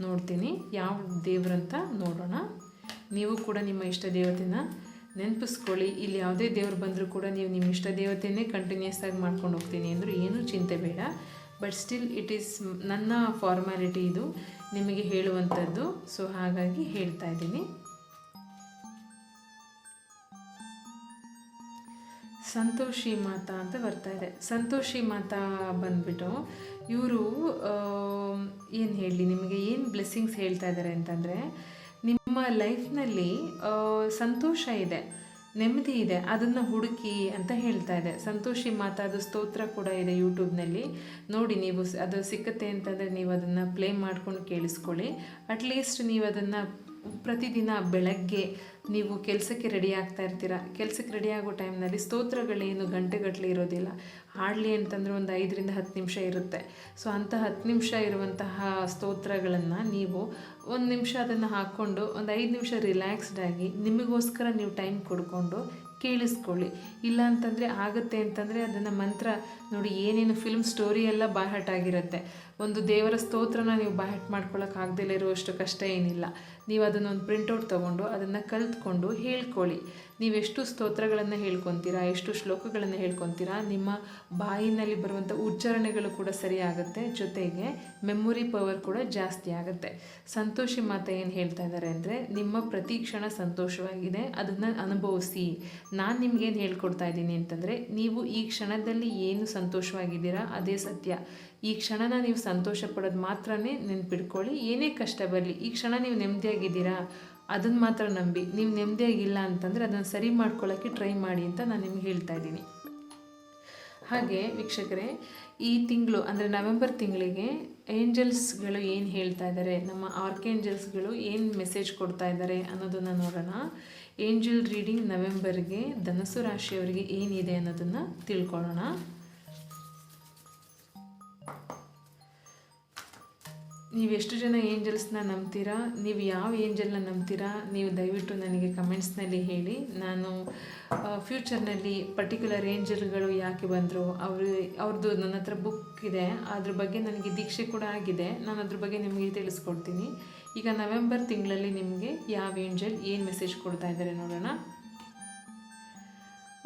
ನೋಡ್ತೀನಿ. ಯಾವ ದೇವರಂತ ನೋಡೋಣ. ನೀವು ಕೂಡ ನಿಮ್ಮ ಇಷ್ಟ ದೇವತೆನ ನೆನಪಿಸ್ಕೊಳ್ಳಿ. ಇಲ್ಲಿ ಯಾವುದೇ ದೇವ್ರು ಬಂದರೂ ಕೂಡ ನೀವು ನಿಮ್ಮ ಇಷ್ಟ ದೇವತೆಯೇ ಕಂಟಿನ್ಯೂಸ್ ಆಗಿ ಮಾಡ್ಕೊಂಡು ಹೋಗ್ತೀನಿ ಅಂದರೂ ಏನೂ ಚಿಂತೆ ಬೇಡ. ಬಟ್ ಸ್ಟಿಲ್ ಇಟ್ ಈಸ್ ನನ್ನ ಫಾರ್ಮ್ಯಾಲಿಟಿ, ಇದು ನಿಮಗೆ ಹೇಳುವಂಥದ್ದು. ಸೊ ಹಾಗಾಗಿ ಹೇಳ್ತಾ ಇದ್ದೀನಿ. ಸಂತೋಷಿ ಮಾತಾ ಅಂತ ಬರ್ತಾ ಇದೆ. ಸಂತೋಷಿ ಮಾತಾ ಬಂದುಬಿಟ್ಟು ಇವರು ಏನು ಹೇಳಲಿ, ನಿಮಗೆ ಏನು ಬ್ಲೆಸ್ಸಿಂಗ್ಸ್ ಹೇಳ್ತಾ ಇದ್ದಾರೆ ಅಂತಂದರೆ, ನಿಮ್ಮ ಲೈಫ್ನಲ್ಲಿ ಸಂತೋಷ ಇದೆ, ನೆಮ್ಮದಿ ಇದೆ, ಅದನ್ನು ಹುಡುಕಿ ಅಂತ ಹೇಳ್ತಾ ಇದೆ. ಸಂತೋಷಿ ಮಾತಾದ ಸ್ತೋತ್ರ ಕೂಡ ಇದೆ ಯೂಟ್ಯೂಬ್ನಲ್ಲಿ, ನೋಡಿ. ನೀವು ಅದು ಸಿಕ್ಕತ್ತೆ ಅಂತಂದರೆ ನೀವು ಅದನ್ನು ಪ್ಲೇ ಮಾಡ್ಕೊಂಡು ಕೇಳಿಸ್ಕೊಳ್ಳಿ. ಅಟ್ಲೀಸ್ಟ್ ನೀವು ಅದನ್ನು ಪ್ರತಿದಿನ ಬೆಳಗ್ಗೆ ನೀವು ಕೆಲಸಕ್ಕೆ ರೆಡಿ ಆಗ್ತಾ ಇರ್ತೀರ, ಕೆಲಸಕ್ಕೆ ರೆಡಿ ಆಗೋ ಟೈಮ್ನಲ್ಲಿ ಸ್ತೋತ್ರಗಳೇನು ಗಂಟೆಗಟ್ಟಲೆ ಇರೋದಿಲ್ಲ. ಹಾಡಲಿ ಅಂತಂದರೆ ಒಂದು 5ರಿಂದ 10 ನಿಮಿಷ ಇರುತ್ತೆ. ಸೊ ಅಂಥ 10 ನಿಮಿಷ ಇರುವಂತಹ ಸ್ತೋತ್ರಗಳನ್ನು ನೀವು 1 ನಿಮಿಷ ಅದನ್ನು ಹಾಕ್ಕೊಂಡು ಒಂದು 5 ನಿಮಿಷ ರಿಲ್ಯಾಕ್ಸ್ಡಾಗಿ ನಿಮಗೋಸ್ಕರ ನೀವು ಟೈಮ್ ಕೊಡ್ಕೊಂಡು ಕೇಳಿಸ್ಕೊಳ್ಳಿ. ಇಲ್ಲ ಅಂತಂದರೆ ಆಗುತ್ತೆ ಅಂತಂದರೆ ಅದನ್ನು ಮಂತ್ರ ನೋಡಿ, ಏನೇನು ಫಿಲ್ಮ್ ಸ್ಟೋರಿ ಎಲ್ಲ ಬಾಯ್ಹಟ್ ಆಗಿರುತ್ತೆ. ಒಂದು ದೇವರ ಸ್ತೋತ್ರನ ನೀವು ಬಾಯ್ಹಟ್ ಮಾಡ್ಕೊಳ್ಳೋಕ್ಕಾಗದೇ ಇರುವಷ್ಟು ಕಷ್ಟ ಏನಿಲ್ಲ. ನೀವು ಅದನ್ನೊಂದು ಪ್ರಿಂಟೌಟ್ ತೊಗೊಂಡು ಅದನ್ನು ಕಲಿತ್ಕೊಂಡು ಹೇಳ್ಕೊಳ್ಳಿ. ನೀವೆಷ್ಟು ಸ್ತೋತ್ರಗಳನ್ನು ಹೇಳ್ಕೊತೀರಾ, ಎಷ್ಟು ಶ್ಲೋಕಗಳನ್ನು ಹೇಳ್ಕೊತೀರಾ, ನಿಮ್ಮ ಬಾಯಿನಲ್ಲಿ ಬರುವಂಥ ಉಚ್ಚಾರಣೆಗಳು ಕೂಡ ಸರಿಯಾಗುತ್ತೆ. ಜೊತೆಗೆ ಮೆಮೊರಿ ಪವರ್ ಕೂಡ ಜಾಸ್ತಿ ಆಗುತ್ತೆ. ಸಂತೋಷಿ ಮಾತೆ ಏನು ಹೇಳ್ತಾ ಇದ್ದಾರೆ ಅಂದರೆ, ನಿಮ್ಮ ಪ್ರತಿ ಕ್ಷಣ ಸಂತೋಷವಾಗಿದೆ, ಅದನ್ನು ಅನುಭವಿಸಿ. ನಾನು ನಿಮಗೇನು ಹೇಳ್ಕೊಡ್ತಾ ಇದ್ದೀನಿ ಅಂತಂದರೆ, ನೀವು ಈ ಕ್ಷಣದಲ್ಲಿ ಏನು ಸಂತೋಷವಾಗಿದ್ದೀರಾ ಅದೇ ಸತ್ಯ. ಈ ಕ್ಷಣನ ನೀವು ಸಂತೋಷ ಪಡೋದು ಮಾತ್ರ ನೆನ್ಪಿಟ್ಕೊಳ್ಳಿ. ಏನೇ ಕಷ್ಟ ಬರಲಿ, ಈ ಕ್ಷಣ ನೀವು ನೆಮ್ಮದಿಯಾಗಿದ್ದೀರಾ ಅದನ್ನು ಮಾತ್ರ ನಂಬಿ. ನೀವು ನೆಮ್ಮದಿಯಾಗಿಲ್ಲ ಅಂತಂದರೆ ಅದನ್ನು ಸರಿ ಮಾಡ್ಕೊಳ್ಳೋಕ್ಕೆ ಟ್ರೈ ಮಾಡಿ ಅಂತ ನಾನು ನಿಮ್ಗೆ ಹೇಳ್ತಾ ಇದ್ದೀನಿ. ಹಾಗೆ ವೀಕ್ಷಕರೇ, ಈ ತಿಂಗಳು ಅಂದರೆ ನವೆಂಬರ್ ತಿಂಗಳಿಗೆ ಏಂಜಲ್ಸ್ಗಳು ಏನು ಹೇಳ್ತಾ ಇದ್ದಾರೆ, ನಮ್ಮ ಆರ್ಕೇಂಜಲ್ಸ್ಗಳು ಏನು ಮೆಸೇಜ್ ಕೊಡ್ತಾ ಇದ್ದಾರೆ ಅನ್ನೋದನ್ನು ನೋಡೋಣ. ಏಂಜಲ್ ರೀಡಿಂಗ್ ನವೆಂಬರ್ಗೆ ಧನಸ್ಸು ರಾಶಿಯವರಿಗೆ ಏನಿದೆ ಅನ್ನೋದನ್ನು ತಿಳ್ಕೊಳ್ಳೋಣ. ನೀವೆಷ್ಟು ಜನ ಏಂಜಲ್ಸ್ನ ನಂಬ್ತೀರಾ, ನೀವು ಯಾವ ಏಂಜಲ್ನ ನಂಬ್ತೀರಾ, ನೀವು ದಯವಿಟ್ಟು ನನಗೆ ಕಮೆಂಟ್ಸ್ನಲ್ಲಿ ಹೇಳಿ. ನಾನು ಫ್ಯೂಚರ್ನಲ್ಲಿ ಪರ್ಟಿಕ್ಯುಲರ್ ಏಂಜಲ್ಗಳು ಯಾಕೆ ಬಂದರು, ಅವ್ರದ್ದು ನನ್ನ ಹತ್ರ ಬುಕ್ ಇದೆ, ಅದ್ರ ಬಗ್ಗೆ ನನಗೆ ದೀಕ್ಷೆ ಕೂಡ ಆಗಿದೆ. ನಾನು ಅದ್ರ ಬಗ್ಗೆ ನಿಮಗೆ ತಿಳಿಸ್ಕೊಡ್ತೀನಿ. ಈಗ ನವೆಂಬರ್ ತಿಂಗಳಲ್ಲಿ ನಿಮಗೆ ಯಾವ ಏಂಜಲ್ ಏನು ಮೆಸೇಜ್ ಕೊಡ್ತಾ ಇದ್ದಾರೆ ನೋಡೋಣ.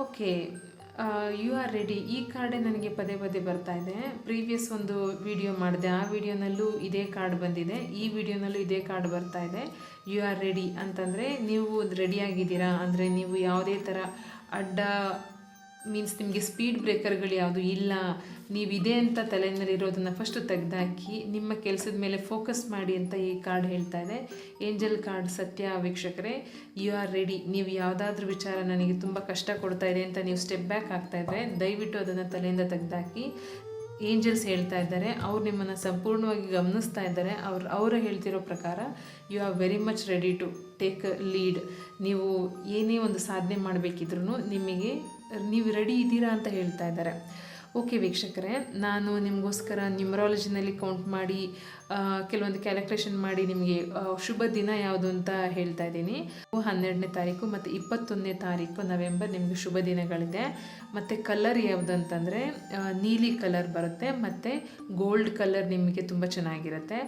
Okay, you are ready. ಈ ಕಾರ್ಡೇ ನನಗೆ ಪದೇ ಪದೇ ಬರ್ತಾ ಇದೆ. ಪ್ರೀವಿಯಸ್ ಒಂದು ವಿಡಿಯೋ ಮಾಡಿದೆ, ಆ ವಿಡಿಯೋನಲ್ಲೂ ಇದೇ ಕಾರ್ಡ್ ಬಂದಿದೆ, ಈ ವಿಡಿಯೋನಲ್ಲೂ ಇದೇ ಕಾರ್ಡ್ ಬರ್ತಾ ಇದೆ. ಯು ಆರ್ ರೆಡಿ ಅಂತಂದರೆ ನೀವು ರೆಡಿಯಾಗಿದ್ದೀರಾ, ಅಂದರೆ ನೀವು ಯಾವುದೇ ಥರ ಅಡ್ಡ ಮೀನ್ಸ್ ನಿಮಗೆ ಸ್ಪೀಡ್ ಬ್ರೇಕರ್ಗಳು ಯಾವುದು ಇಲ್ಲ, ನೀವಿದೆ ಅಂತ ತಲೆಯಲ್ಲಿರೋದನ್ನು ಫಸ್ಟು ತೆಗೆದಾಕಿ ನಿಮ್ಮ ಕೆಲಸದ ಮೇಲೆ ಫೋಕಸ್ ಮಾಡಿ ಅಂತ ಈ ಕಾರ್ಡ್ ಹೇಳ್ತಾ ಇದೆ. ಏಂಜಲ್ ಕಾರ್ಡ್ ಸತ್ಯ ವೀಕ್ಷಕರೇ. You are ready. ನೀವು ಯಾವುದಾದ್ರೂ ವಿಚಾರ ನನಗೆ ತುಂಬ ಕಷ್ಟ ಕೊಡ್ತಾ ಇದೆ ಅಂತ ನೀವು ಸ್ಟೆಪ್ ಬ್ಯಾಕ್ ಆಗ್ತಾಯಿದ್ರೆ ದಯವಿಟ್ಟು ಅದನ್ನು ತಲೆಯಿಂದ ತೆಗೆದಾಕಿ. ಏಂಜಲ್ಸ್ ಹೇಳ್ತಾ ಇದ್ದಾರೆ, ಅವ್ರು ನಿಮ್ಮನ್ನು ಸಂಪೂರ್ಣವಾಗಿ ಗಮನಿಸ್ತಾ ಇದ್ದಾರೆ. ಅವರು ಹೇಳ್ತಿರೋ ಪ್ರಕಾರ you are very much ready to take lead. ನೀವು ಏನೇ ಒಂದು ಸಾಧನೆ ಮಾಡಬೇಕಿದ್ರೂ ನೀವು ರೆಡಿ ಇದ್ದೀರಾ ಅಂತ ಹೇಳ್ತಾ ಇದ್ದಾರೆ. ಓಕೆ ವೀಕ್ಷಕರೇ, ನಾನು ನಿಮಗೋಸ್ಕರ ನ್ಯೂಮರಾಲಜಿನಲ್ಲಿ ಕೌಂಟ್ ಮಾಡಿ ಕೆಲವೊಂದು ಕ್ಯಾಲ್ಕುಲೇಷನ್ ಮಾಡಿ ನಿಮಗೆ ಶುಭ ದಿನ ಯಾವುದು ಅಂತ ಹೇಳ್ತಾ ಇದ್ದೀನಿ. 12ನೇ ತಾರೀಕು ಮತ್ತು 21ನೇ ತಾರೀಕು ನವೆಂಬರ್ ನಿಮಗೆ ಶುಭ ದಿನಗಳಿದೆ. ಮತ್ತು ಕಲರ್ ಯಾವುದು ಅಂತಂದರೆ ನೀಲಿ ಕಲರ್ ಬರುತ್ತೆ ಮತ್ತು ಗೋಲ್ಡ್ ಕಲರ್ ನಿಮಗೆ ತುಂಬ ಚೆನ್ನಾಗಿರುತ್ತೆ.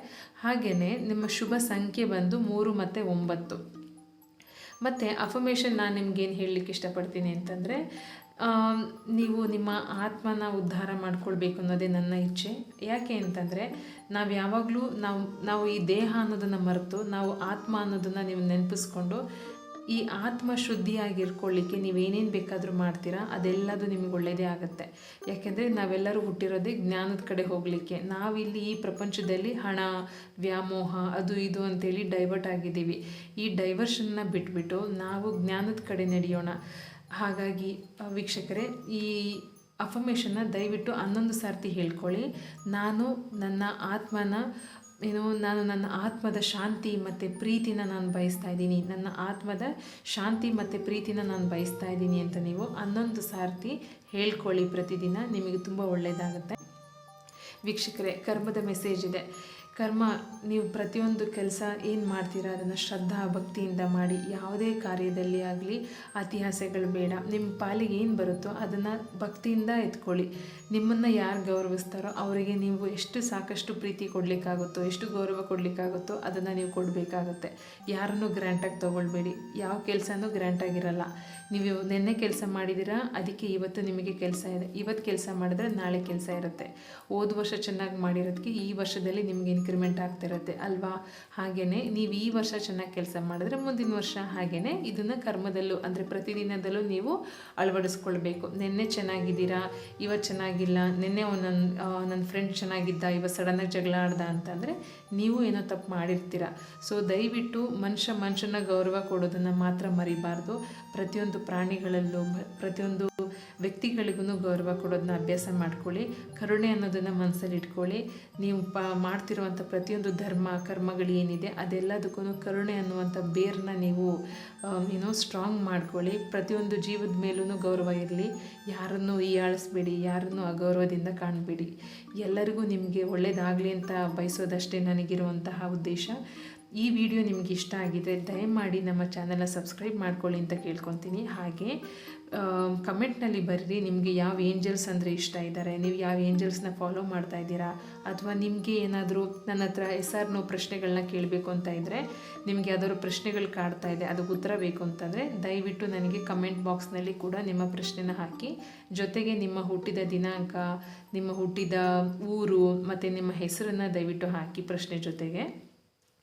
ಹಾಗೆಯೇ ನಿಮ್ಮ ಶುಭ ಸಂಖ್ಯೆ ಬಂದು 3 ಮತ್ತು 9. ಮತ್ತು ಅಫರ್ಮೇಷನ್ ನಾನು ನಿಮ್ಗೇನು ಹೇಳಲಿಕ್ಕೆ ಇಷ್ಟಪಡ್ತೀನಿ ಅಂತಂದರೆ, ನೀವು ನಿಮ್ಮ ಆತ್ಮನ ಉದ್ಧಾರ ಮಾಡ್ಕೊಳ್ಬೇಕು ಅನ್ನೋದೇ ನನ್ನ ಇಚ್ಛೆ. ಯಾಕೆ ಅಂತಂದರೆ ನಾವು ಯಾವಾಗಲೂ ನಾವು ಈ ದೇಹ ಅನ್ನೋದನ್ನು ಮರೆತು ನಾವು ಆತ್ಮ ಅನ್ನೋದನ್ನು ನೀವು ನೆನಪಿಸ್ಕೊಂಡು ಈ ಆತ್ಮ ಶುದ್ಧಿಯಾಗಿರ್ಕೊಳ್ಳಿಕ್ಕೆ ನೀವೇನೇನು ಬೇಕಾದರೂ ಮಾಡ್ತೀರಾ ಅದೆಲ್ಲದು ನಿಮಗೆ ಒಳ್ಳೆಯದೇ ಆಗುತ್ತೆ. ಯಾಕೆಂದರೆ ನಾವೆಲ್ಲರೂ ಹುಟ್ಟಿರೋದೇ ಜ್ಞಾನದ ಕಡೆ ಹೋಗಲಿಕ್ಕೆ. ನಾವಿಲ್ಲಿ ಈ ಪ್ರಪಂಚದಲ್ಲಿ ಹಣ, ವ್ಯಾಮೋಹ, ಅದು ಇದು ಅಂತೇಳಿ ಡೈವರ್ಟ್ ಆಗಿದ್ದೀವಿ. ಈ ಡೈವರ್ಷನ್ನ ಬಿಟ್ಬಿಟ್ಟು ನಾವು ಜ್ಞಾನದ ಕಡೆ ನಡೆಯೋಣ. ಹಾಗಾಗಿ ವೀಕ್ಷಕರೇ, ಈ ಅಫರ್ಮೇಷನ್ನ ದಯವಿಟ್ಟು 11 ಸಾರ್ತಿ ಹೇಳ್ಕೊಳ್ಳಿ. ನಾನು ನನ್ನ ಆತ್ಮದ ಶಾಂತಿ ಮತ್ತು ಪ್ರೀತಿನ ನಾನು ಬಯಸ್ತಾ ಇದ್ದೀನಿ, ನನ್ನ ಆತ್ಮದ ಶಾಂತಿ ಮತ್ತು ಪ್ರೀತಿನ ನಾನು ಬಯಸ್ತಾ ಇದ್ದೀನಿ ಅಂತ ನೀವು 11 ಸಾರ್ತಿ ಹೇಳ್ಕೊಳ್ಳಿ ಪ್ರತಿದಿನ. ನಿಮಗೆ ತುಂಬ ಒಳ್ಳೆಯದಾಗುತ್ತೆ. ವೀಕ್ಷಕರೇ, ಕರ್ಮದ ಮೆಸೇಜ್ ಇದೆ. ಕರ್ಮ, ನೀವು ಪ್ರತಿಯೊಂದು ಕೆಲಸ ಏನು ಮಾಡ್ತೀರಾ ಅದನ್ನು ಶ್ರದ್ಧಾ ಭಕ್ತಿಯಿಂದ ಮಾಡಿ. ಯಾವುದೇ ಕಾರ್ಯದಲ್ಲಿ ಆಗಲಿ ಅತಿಯಾಸೆಗಳು ಬೇಡ. ನಿಮ್ಮ ಪಾಲಿಗೆ ಏನು ಬರುತ್ತೋ ಅದನ್ನು ಭಕ್ತಿಯಿಂದ ಎತ್ಕೊಳ್ಳಿ. ನಿಮ್ಮನ್ನು ಯಾರು ಗೌರವಿಸ್ತಾರೋ ಅವರಿಗೆ ನೀವು ಎಷ್ಟು ಸಾಕಷ್ಟು ಪ್ರೀತಿ ಕೊಡಲಿಕ್ಕಾಗುತ್ತೋ, ಎಷ್ಟು ಗೌರವ ಕೊಡಲಿಕ್ಕಾಗುತ್ತೋ ಅದನ್ನು ನೀವು ಕೊಡಬೇಕಾಗುತ್ತೆ. ಯಾರನ್ನೂ ಗ್ರ್ಯಾಂಟಾಗಿ ತೊಗೊಳ್ಬೇಡಿ. ಯಾವ ಕೆಲಸನೂ ಗ್ರ್ಯಾಂಟಾಗಿರಲ್ಲ. ನೀವು ನಿನ್ನೆ ಕೆಲಸ ಮಾಡಿದ್ದೀರಾ, ಅದಕ್ಕೆ ಇವತ್ತು ನಿಮಗೆ ಕೆಲಸ ಇದೆ. ಇವತ್ತು ಕೆಲಸ ಮಾಡಿದ್ರೆ ನಾಳೆ ಕೆಲಸ ಇರುತ್ತೆ. ಹೋದ ವರ್ಷ ಚೆನ್ನಾಗಿ ಮಾಡಿರೋದಕ್ಕೆ ಈ ವರ್ಷದಲ್ಲಿ ನಿಮಗೆ ಇನ್ಕ್ರಿಮೆಂಟ್ ಆಗ್ತಿರುತ್ತೆ ಅಲ್ವಾ? ಹಾಗೆಯೇ ನೀವು ಈ ವರ್ಷ ಚೆನ್ನಾಗಿ ಕೆಲಸ ಮಾಡಿದ್ರೆ ಮುಂದಿನ ವರ್ಷ ಹಾಗೆಯೇ ಇದನ್ನು ಕರ್ಮದಲ್ಲೂ ಅಂದರೆ ಪ್ರತಿದಿನದಲ್ಲೂ ನೀವು ಅಳವಡಿಸ್ಕೊಳ್ಬೇಕು. ನಿನ್ನೆ ಚೆನ್ನಾಗಿದ್ದೀರಾ, ಇವತ್ತು ಚೆನ್ನಾಗಿಲ್ಲ. ನಿನ್ನೆ ನನ್ನ ಫ್ರೆಂಡ್ ಚೆನ್ನಾಗಿದ್ದ, ಇವತ್ತು ಸಡನ್ನಾಗಿ ಜಗಳ ಆಡ್ದ ಅಂತಂದರೆ ನೀವು ಏನೋ ತಪ್ಪು ಮಾಡಿರ್ತೀರ. ಸೊ ದಯವಿಟ್ಟು ಮನುಷ್ಯನ ಗೌರವ ಕೊಡೋದನ್ನು ಮಾತ್ರ ಮರಿಬಾರ್ದು. ಪ್ರತಿಯೊಂದು ಪ್ರಾಣಿಗಳಲ್ಲೂ ಪ್ರತಿಯೊಂದು ವ್ಯಕ್ತಿಗಳಿಗೂ ಗೌರವ ಕೊಡೋದನ್ನ ಅಭ್ಯಾಸ ಮಾಡ್ಕೊಳ್ಳಿ. ಕರುಣೆ ಅನ್ನೋದನ್ನು ಮನಸ್ಸಲ್ಲಿ ಇಟ್ಕೊಳ್ಳಿ. ನೀವು ಮಾಡ್ತಿರುವಂಥ ಪ್ರತಿಯೊಂದು ಧರ್ಮ ಕರ್ಮಗಳು ಏನಿದೆ ಅದೆಲ್ಲದಕ್ಕೂ ಕರುಣೆ ಅನ್ನುವಂಥ ಬೇರನ್ನ ನೀವು ಸ್ಟ್ರಾಂಗ್ ಮಾಡ್ಕೊಳ್ಳಿ. ಪ್ರತಿಯೊಂದು ಜೀವದ ಮೇಲೂ ಗೌರವ ಇರಲಿ. ಯಾರನ್ನೂ ಹೀಯಾಳಿಸ್ಬೇಡಿ, ಯಾರನ್ನೂ ಅಗೌರವದಿಂದ ಕಾಣಬೇಡಿ. ಎಲ್ಲರಿಗೂ ನಿಮಗೆ ಒಳ್ಳೆಯದಾಗಲಿ ಅಂತ ಬಯಸೋದಷ್ಟೇ ನನಗಿರುವಂತಹ ಉದ್ದೇಶ. ಈ ವಿಡಿಯೋ ನಿಮಗೆ ಇಷ್ಟ ಆಗಿದೆ ದಯಮಾಡಿ ನಮ್ಮ ಚಾನಲ್ನ ಸಬ್ಸ್ಕ್ರೈಬ್ ಮಾಡ್ಕೊಳ್ಳಿ ಅಂತ ಕೇಳ್ಕೊತೀನಿ. ಹಾಗೆ ಕಮೆಂಟ್ನಲ್ಲಿ ಬರೀರಿ ನಿಮಗೆ ಯಾವ ಏಂಜಲ್ಸ್ ಅಂದರೆ ಇಷ್ಟ ಇದ್ದಾರೆ, ನೀವು ಯಾವ ಏಂಜಲ್ಸ್ನ ಫಾಲೋ ಮಾಡ್ತಾ ಇದ್ದೀರಾ, ಅಥವಾ ನಿಮಗೆ ಏನಾದರೂ ನನ್ನ ಹತ್ರ SR ಪ್ರಶ್ನೆಗಳನ್ನ ಕೇಳಬೇಕು ಅಂತ ಇದ್ದರೆ, ನಿಮಗೆ ಯಾವ್ದಾದ್ರು ಪ್ರಶ್ನೆಗಳು ಕಾಡ್ತಾ ಇದೆ ಅದಕ್ಕೆ ಉತ್ತರ ಬೇಕು ಅಂತಂದರೆ ದಯವಿಟ್ಟು ನನಗೆ ಕಮೆಂಟ್ ಬಾಕ್ಸ್ನಲ್ಲಿ ಕೂಡ ನಿಮ್ಮ ಪ್ರಶ್ನೆನ ಹಾಕಿ. ಜೊತೆಗೆ ನಿಮ್ಮ ಹುಟ್ಟಿದ ದಿನಾಂಕ, ನಿಮ್ಮ ಹುಟ್ಟಿದ ಊರು ಮತ್ತು ನಿಮ್ಮ ಹೆಸರನ್ನು ದಯವಿಟ್ಟು ಹಾಕಿ ಪ್ರಶ್ನೆ ಜೊತೆಗೆ.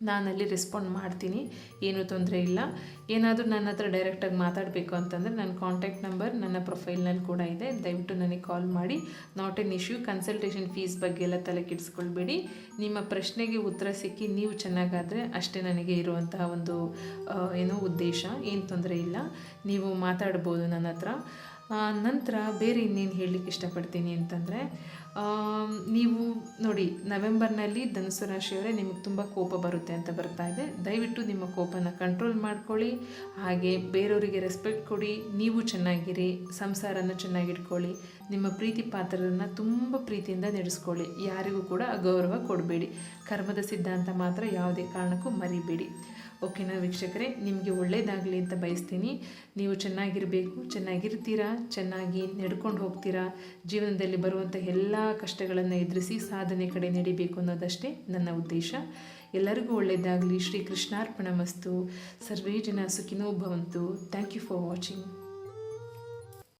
ನಾನಲ್ಲಿ ರೆಸ್ಪಾಂಡ್ ಮಾಡ್ತೀನಿ, ಏನೂ ತೊಂದರೆ ಇಲ್ಲ. ಏನಾದರೂ ನನ್ನ ಹತ್ರ ಡೈರೆಕ್ಟಾಗಿ ಮಾತಾಡಬೇಕು ಅಂತಂದರೆ ನನ್ನ ಕಾಂಟ್ಯಾಕ್ಟ್ ನಂಬರ್ ನನ್ನ ಪ್ರೊಫೈಲ್ನಲ್ಲಿ ಕೂಡ ಇದೆ. ದಯವಿಟ್ಟು ನನಗೆ ಕಾಲ್ ಮಾಡಿ. Not an issue. Consultation fees ಬಗ್ಗೆ ಎಲ್ಲ ತಲೆ ಕೆಡಿಸ್ಕೊಳ್ಬೇಡಿ. ನಿಮ್ಮ ಪ್ರಶ್ನೆಗೆ ಉತ್ತರ ಸಿಕ್ಕಿ ನೀವು ಚೆನ್ನಾಗಾದರೆ ಅಷ್ಟೇ ನನಗೆ ಇರುವಂತಹ ಒಂದು ಉದ್ದೇಶ. ಏನು ತೊಂದರೆ ಇಲ್ಲ, ನೀವು ಮಾತಾಡ್ಬೋದು ನನ್ನ ಹತ್ರ. ನಂತರ ಬೇರೆ ಇನ್ನೇನು ಹೇಳಲಿಕ್ಕೆ ಇಷ್ಟಪಡ್ತೀನಿ ಅಂತಂದರೆ, ನೀವು ನೋಡಿ ನವೆಂಬರ್ನಲ್ಲಿ ಧನುಸ್ಸು ರಾಶಿಯವರೇ ನಿಮಗೆ ತುಂಬ ಕೋಪ ಬರುತ್ತೆ ಅಂತ ಬರ್ತಾ ಇದೆ. ದಯವಿಟ್ಟು ನಿಮ್ಮ ಕೋಪನ ಕಂಟ್ರೋಲ್ ಮಾಡ್ಕೊಳ್ಳಿ. ಹಾಗೆ ಬೇರೆಯವರಿಗೆ ರೆಸ್ಪೆಕ್ಟ್ ಕೊಡಿ. ನೀವು ಚೆನ್ನಾಗಿರಿ, ಸಂಸಾರನ ಚೆನ್ನಾಗಿಟ್ಕೊಳ್ಳಿ. ನಿಮ್ಮ ಪ್ರೀತಿ ಪಾತ್ರರನ್ನು ತುಂಬ ಪ್ರೀತಿಯಿಂದ ನಡೆಸ್ಕೊಳ್ಳಿ. ಯಾರಿಗೂ ಕೂಡ ಅಗೌರವ ಕೊಡಬೇಡಿ. ಕರ್ಮದ ಸಿದ್ಧಾಂತ ಮಾತ್ರ ಯಾವುದೇ ಕಾರಣಕ್ಕೂ ಮರಿಬೇಡಿ. ಓಕೆನಾ ವೀಕ್ಷಕರೇ, ನಿಮಗೆ ಒಳ್ಳೆಯದಾಗಲಿ ಅಂತ ಬಯಸ್ತೀನಿ. ನೀವು ಚೆನ್ನಾಗಿರಬೇಕು, ಚೆನ್ನಾಗಿರ್ತೀರಾ, ಚೆನ್ನಾಗಿ ನಡ್ಕೊಂಡು ಹೋಗ್ತೀರಾ. ಜೀವನದಲ್ಲಿ ಬರುವಂಥ ಎಲ್ಲ ಕಷ್ಟಗಳನ್ನು ಎದುರಿಸಿ ಸಾಧನೆ ಕಡೆ ನಡಿಬೇಕು ಅನ್ನೋದಷ್ಟೇ ನನ್ನ ಉದ್ದೇಶ. ಎಲ್ಲರಿಗೂ ಒಳ್ಳೆಯದಾಗಲಿ. ಶ್ರೀ ಕೃಷ್ಣಾರ್ಪಣಮಸ್ತು. ಸರ್ವೇ ಜನ ಸುಖಿನೋ ಭವಂತು. Thank you for watching.